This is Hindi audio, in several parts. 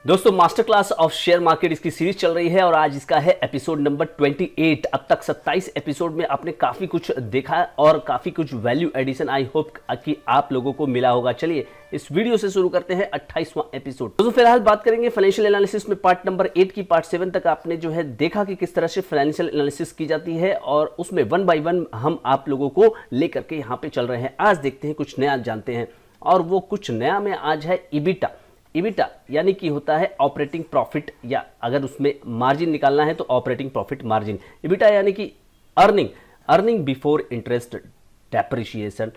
दोस्तों master class of share market इसकी सीरीज चल रही है और आज इसका है एपिसोड नंबर 28। अब तक 27 एपिसोड में आपने काफ़ी कुछ देखा और काफ़ी कुछ वैल्यू एडिशन आई होप कि आप लोगों को मिला होगा। चलिए इस वीडियो से शुरू करते हैं 28वां एपिसोड। दोस्तों फिलहाल बात करेंगे फाइनेंशियल एनालिसिस में पार्ट नंबर 8 की। पार्ट 7 तक आपने जो है देखा कि किस तरह से फाइनेंशियल एनालिसिस की जाती है और उसमें 1 बाय 1 हम आप लोगों को लेकर के यहाँ पे चल रहे हैं। आज देखते हैं कुछ नया जानते हैं और वो कुछ नया में आज है ईबिटा। ईबिटा यानी कि होता है ऑपरेटिंग प्रॉफिट, या अगर उसमें मार्जिन निकालना है तो ऑपरेटिंग प्रॉफिट मार्जिन। ईबिटा यानी कि earning before interest, depreciation,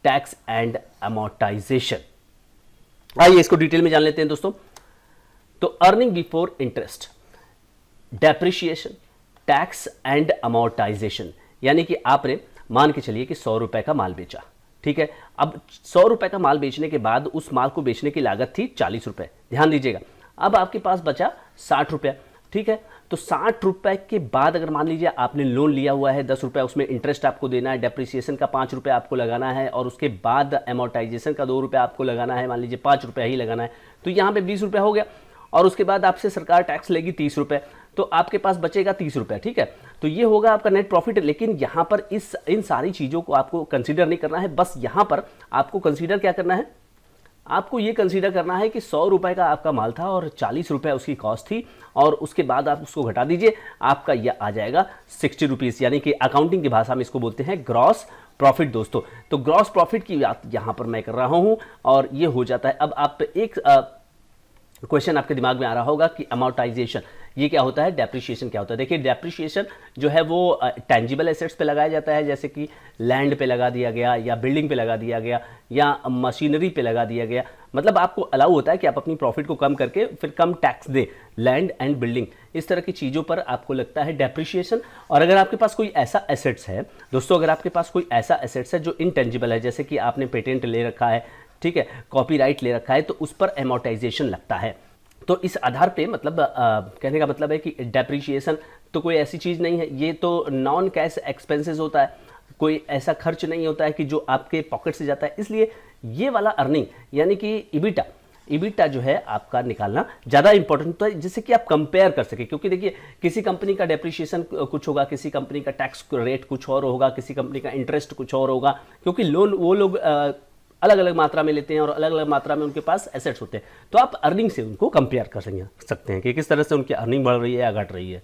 tax and amortisation. आइए इसको डिटेल में जान लेते हैं दोस्तों। तो earning before interest, depreciation, tax and amortisation यानी कि आपने मान के चलिए कि 100 रुपए का माल बेचा, ठीक है। अब 100 रुपए का माल बेचने के बाद उस माल को बेचने की लागत थी 40 रुपए, ध्यान दीजिएगा। अब आपके पास बचा 60 रुपया, ठीक है। तो 60 रुपए के बाद अगर मान लीजिए आपने लोन लिया हुआ है 10 रुपए, उसमें इंटरेस्ट आपको देना है, डेप्रिसिएशन का 5 रुपये आपको लगाना है और उसके बाद अमोर्टाइजेशन का 2 रुपये आपको लगाना है, मान लीजिए 5 रुपये ही लगाना है, तो यहाँ पे 20 रुपये हो गया। और उसके बाद आपसे सरकार टैक्स लेगी 30 रुपये, तो आपके पास बचेगा 30 रुपये, ठीक है। तो ये होगा आपका नेट प्रॉफिट। लेकिन यहाँ पर इन सारी चीज़ों को आपको कंसीडर नहीं करना है। बस यहाँ पर आपको कंसीडर क्या करना है, आपको ये कंसीडर करना है कि 100 रुपये का आपका माल था और 40 रुपये उसकी कॉस्ट थी और उसके बाद आप उसको घटा दीजिए, आपका यह आ जाएगा 60 रुपीज़, यानी कि अकाउंटिंग की भाषा में इसको बोलते हैं ग्रॉस प्रॉफिट दोस्तों। तो ग्रॉस प्रॉफिट की बात यहाँ पर मैं कर रहा हूँ और ये हो जाता है। अब आप एक क्वेश्चन आपके दिमाग में आ रहा होगा कि अमोर्टाइजेशन ये क्या होता है, डेप्रिसिएशन क्या होता है। देखिए डेप्रिसिएशन जो है वो टेंजिबल एसेट्स पे लगाया जाता है, जैसे कि लैंड पे लगा दिया गया या बिल्डिंग पे लगा दिया गया या मशीनरी पे लगा दिया गया। मतलब आपको अलाउ होता है कि आप अपनी प्रॉफिट को कम करके फिर कम टैक्स दें, लैंड एंड बिल्डिंग इस तरह की चीज़ों पर आपको लगता है डेप्रिसिएशन। और अगर आपके पास कोई ऐसा एसेट्स है दोस्तों, अगर आपके पास कोई ऐसा एसेट्स है जो इनटेंजिबल है, जैसे कि आपने पेटेंट ले रखा है, ठीक है, कॉपीराइट ले रखा है, तो उस पर अमोर्टाइजेशन लगता है। तो इस आधार पे मतलब कहने का मतलब है कि डेप्रिसिएशन तो कोई ऐसी चीज़ नहीं है, ये तो नॉन कैश एक्सपेंसेस होता है, कोई ऐसा खर्च नहीं होता है कि जो आपके पॉकेट से जाता है। इसलिए ये वाला अर्निंग यानी कि ईबिटा जो है आपका निकालना ज़्यादा इंपॉर्टेंट होता है, जिससे कि आप कंपेयर कर सके। क्योंकि देखिए किसी कंपनी का डेप्रिसिएशन कुछ होगा, किसी कंपनी का टैक्स रेट कुछ और होगा, किसी कंपनी का इंटरेस्ट कुछ और होगा, क्योंकि लोन वो लोग अलग अलग मात्रा में लेते हैं और अलग अलग मात्रा में उनके पास एसेट्स होते हैं। तो आप अर्निंग से उनको कंपेयर कर सकते हैं कि किस तरह से उनकी अर्निंग बढ़ रही है या घट रही है।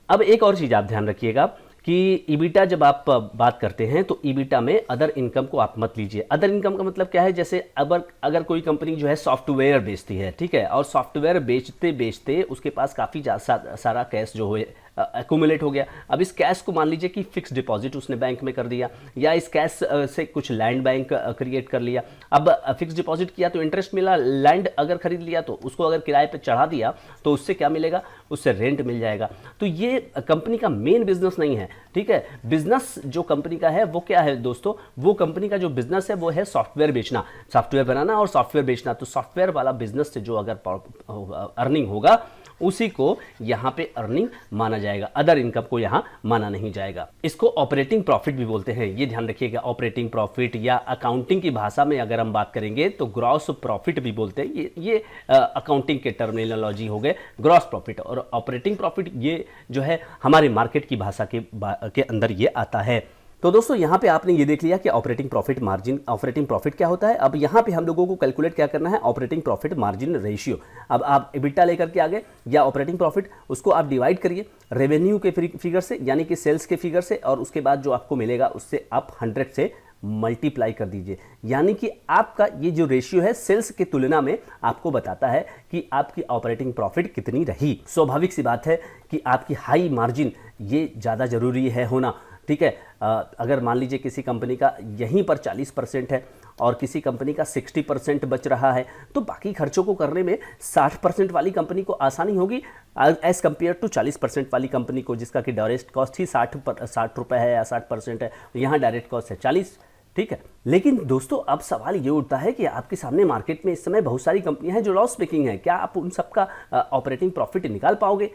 अब एक और चीज़ आप ध्यान रखिएगा कि ईबिटा जब आप बात करते हैं तो ईबिटा में अदर इनकम को आप मत लीजिए। अदर इनकम का मतलब क्या है, जैसे अगर कोई कंपनी जो है सॉफ्टवेयर बेचती है, ठीक है, और सॉफ्टवेयर बेचते बेचते उसके पास काफ़ी सारा कैश जो है एक्यूमुलेट हो गया। अब इस कैश को मान लीजिए कि फिक्स डिपॉजिट उसने बैंक में कर दिया, या इस कैश से कुछ लैंड बैंक क्रिएट कर लिया। अब फिक्स डिपॉजिट किया तो इंटरेस्ट मिला, लैंड अगर खरीद लिया तो उसको अगर किराए पे चढ़ा दिया तो उससे क्या मिलेगा, उससे रेंट मिल जाएगा। तो ये कंपनी का मेन बिजनेस नहीं है, ठीक है। बिजनेस जो कंपनी का है वो क्या है दोस्तों, वो कंपनी का जो बिजनेस है वो है सॉफ्टवेयर बेचना, सॉफ्टवेयर बनाना और सॉफ्टवेयर बेचना। तो सॉफ्टवेयर वाला बिजनेस से जो अगर अर्निंग होगा उसी को यहां पे अर्निंग माना जाएगा, अदर इनकम को यहां माना नहीं जाएगा। इसको ऑपरेटिंग प्रॉफिट भी बोलते हैं, ये ध्यान रखिएगा। ऑपरेटिंग प्रॉफिट या अकाउंटिंग की भाषा में अगर हम बात करेंगे तो ग्रॉस प्रॉफिट भी बोलते हैं। ये अकाउंटिंग के टर्मिनोलॉजी हो गए ग्रॉस प्रॉफिट, और ऑपरेटिंग प्रॉफिट ये जो है हमारे मार्केट की भाषा के अंदर ये आता है। तो दोस्तों यहाँ पे आपने ये देख लिया कि operating profit margin, operating profit क्या होता है। अब यहाँ पे हम लोगों को कैलकुलेट क्या करना है, ऑपरेटिंग प्रॉफिट मार्जिन रेशियो। अब आप EBITDA लेकर के आगे या ऑपरेटिंग प्रॉफिट, उसको आप डिवाइड करिए रेवेन्यू के फिगर से, यानी कि सेल्स के फिगर से, और उसके बाद जो आपको मिलेगा उससे आप 100 से मल्टीप्लाई कर दीजिए। यानी कि आपका ये जो रेशियो है सेल्स की तुलना में आपको बताता है कि आपकी ऑपरेटिंग प्रॉफिट कितनी रही। स्वाभाविक सी बात है कि आपकी हाई मार्जिन ये ज़्यादा जरूरी है होना, ठीक है। अगर मान लीजिए किसी कंपनी का यहीं पर 40% है और किसी कंपनी का 60% बच रहा है, तो बाकी खर्चों को करने में 60% वाली कंपनी को आसानी होगी एज कम्पेयर टू 40% वाली कंपनी को, जिसका कि डायरेक्ट कॉस्ट ही 60 रुपये है या 60% है, यहाँ डायरेक्ट कॉस्ट है 40, ठीक है। लेकिन दोस्तों अब सवाल ये उठता है कि आपके सामने मार्केट में इस समय बहुत सारी कंपनियां हैं जो लॉस मेकिंग है, क्या आप उन सबका ऑपरेटिंग प्रॉफिट निकाल पाओगे?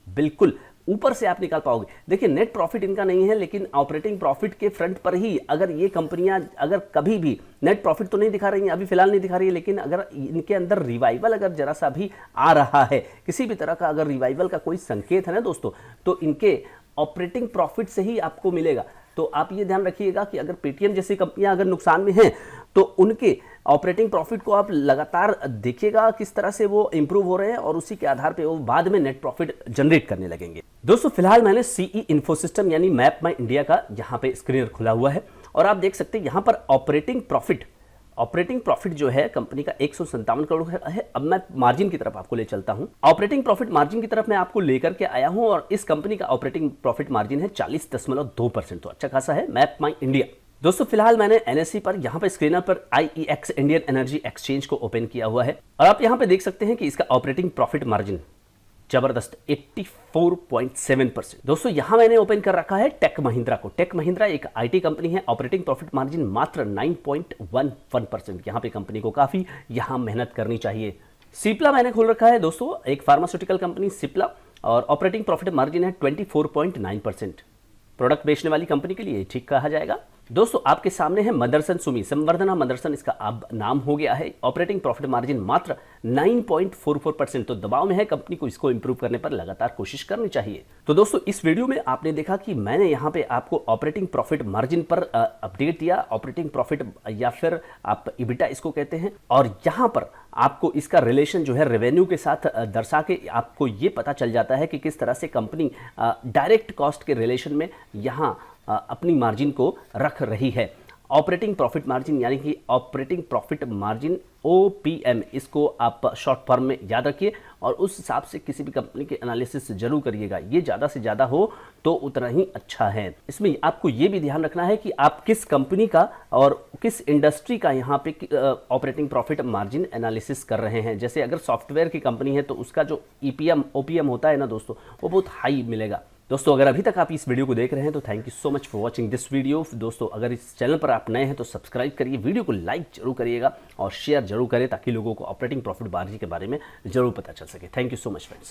बिल्कुल ऊपर से आप निकाल पाओगे। देखिए नेट प्रॉफिट इनका नहीं है, लेकिन ऑपरेटिंग प्रॉफिट के फ्रंट पर ही अगर ये कंपनियां अगर कभी भी नेट प्रॉफिट तो नहीं दिखा रही हैं, अभी फिलहाल नहीं दिखा रही है, लेकिन अगर इनके अंदर रिवाइवल अगर जरा सा भी आ रहा है, किसी भी तरह का अगर रिवाइवल का कोई संकेत है ना दोस्तों, तो इनके ऑपरेटिंग प्रॉफिट से ही आपको मिलेगा। तो आप ये ध्यान रखिएगा कि अगर पेटीएम जैसी कंपनियां अगर नुकसान में हैं तो उनके ऑपरेटिंग प्रॉफिट को आप लगातार देखिएगा किस तरह से वो इंप्रूव हो रहे हैं और उसी के आधार पे वो बाद में नेट प्रॉफिट जनरेट करने लगेंगे। दोस्तों फिलहाल मैंने सीई इन्फोसिस्टम यानी मैप माई इंडिया का यहाँ पे स्क्रीनर खुला हुआ है और आप देख सकते हैं यहाँ पर ऑपरेटिंग प्रॉफिट जो है कंपनी का 157 करोड़ है। अब मैं मार्जिन की तरफ आपको ले चलता हूं। ऑपरेटिंग प्रॉफिट मार्जिन की तरफ मैं आपको लेकर के आया हूं और इस कंपनी का ऑपरेटिंग प्रॉफिट मार्जिन है 40.2%, तो अच्छा खासा है मैप माई इंडिया। दोस्तों फिलहाल मैंने एनएसई पर यहाँ पे स्क्रीनर पर IEX इंडियन एनर्जी एक्सचेंज को ओपन किया हुआ है और आप यहाँ पे देख सकते हैं कि इसका ऑपरेटिंग प्रॉफिट मार्जिन जबरदस्त 84.7%। दोस्तों यहां मैंने ओपन कर रखा है टेक महिंद्रा को। टेक महिंद्रा एक आईटी कंपनी है, ऑपरेटिंग प्रॉफिट मार्जिन मात्र 9.11%। यहां पे कंपनी को काफी यहां मेहनत करनी चाहिए। सिप्ला मैंने खोल रखा है दोस्तों, एक फार्मास्यूटिकल कंपनी सिप्ला, और ऑपरेटिंग प्रॉफिट मार्जिन है 24.9%। प्रोडक्ट बेचने वाली कंपनी के लिए ठीक कहा जाएगा। दोस्तों आपके सामने है मदरसन सुमी, संवर्धना मदरसन इसका अब नाम हो गया है। ऑपरेटिंग प्रॉफिट मार्जिन मात्र 9.44%। तो दबाव में है, कंपनी को इसको इंप्रूव करने पर लगातार कोशिश करनी चाहिए। तो दोस्तों इस वीडियो में आपने देखा कि मैंने यहाँ पे आपको ऑपरेटिंग प्रॉफिट मार्जिन पर अपडेट दिया, ऑपरेटिंग प्रॉफिट या फिर आप इबिटा इसको कहते हैं, और यहाँ पर आपको इसका रिलेशन जो है रेवेन्यू के साथ दर्शा के आपको ये पता चल जाता है कि किस तरह से कंपनी डायरेक्ट कॉस्ट के रिलेशन में यहाँ अपनी मार्जिन को रख रही है। ऑपरेटिंग प्रॉफिट मार्जिन यानी कि ऑपरेटिंग प्रॉफिट मार्जिन OPM, इसको आप शॉर्ट फॉर्म में याद रखिए और उस हिसाब से किसी भी कंपनी के एनालिसिस जरूर करिएगा। ये ज़्यादा से ज़्यादा हो तो उतना ही अच्छा है। इसमें आपको ये भी ध्यान रखना है कि आप किस कंपनी का और किस इंडस्ट्री का यहाँ पे ऑपरेटिंग प्रॉफिट मार्जिन एनालिसिस कर रहे हैं। जैसे अगर सॉफ्टवेयर की कंपनी है तो उसका जो EPM OPM होता है ना दोस्तों, वो बहुत हाई मिलेगा। दोस्तों अगर अभी तक आप इस वीडियो को देख रहे हैं तो thank you so much for watching this video. दोस्तों अगर इस चैनल पर आप नए हैं तो सब्सक्राइब करिए, वीडियो को लाइक जरूर करिएगा और शेयर जरूर करें ताकि लोगों को ऑपरेटिंग प्रॉफिट मार्जिन के बारे में जरूर पता चल सके। Thank you so much friends.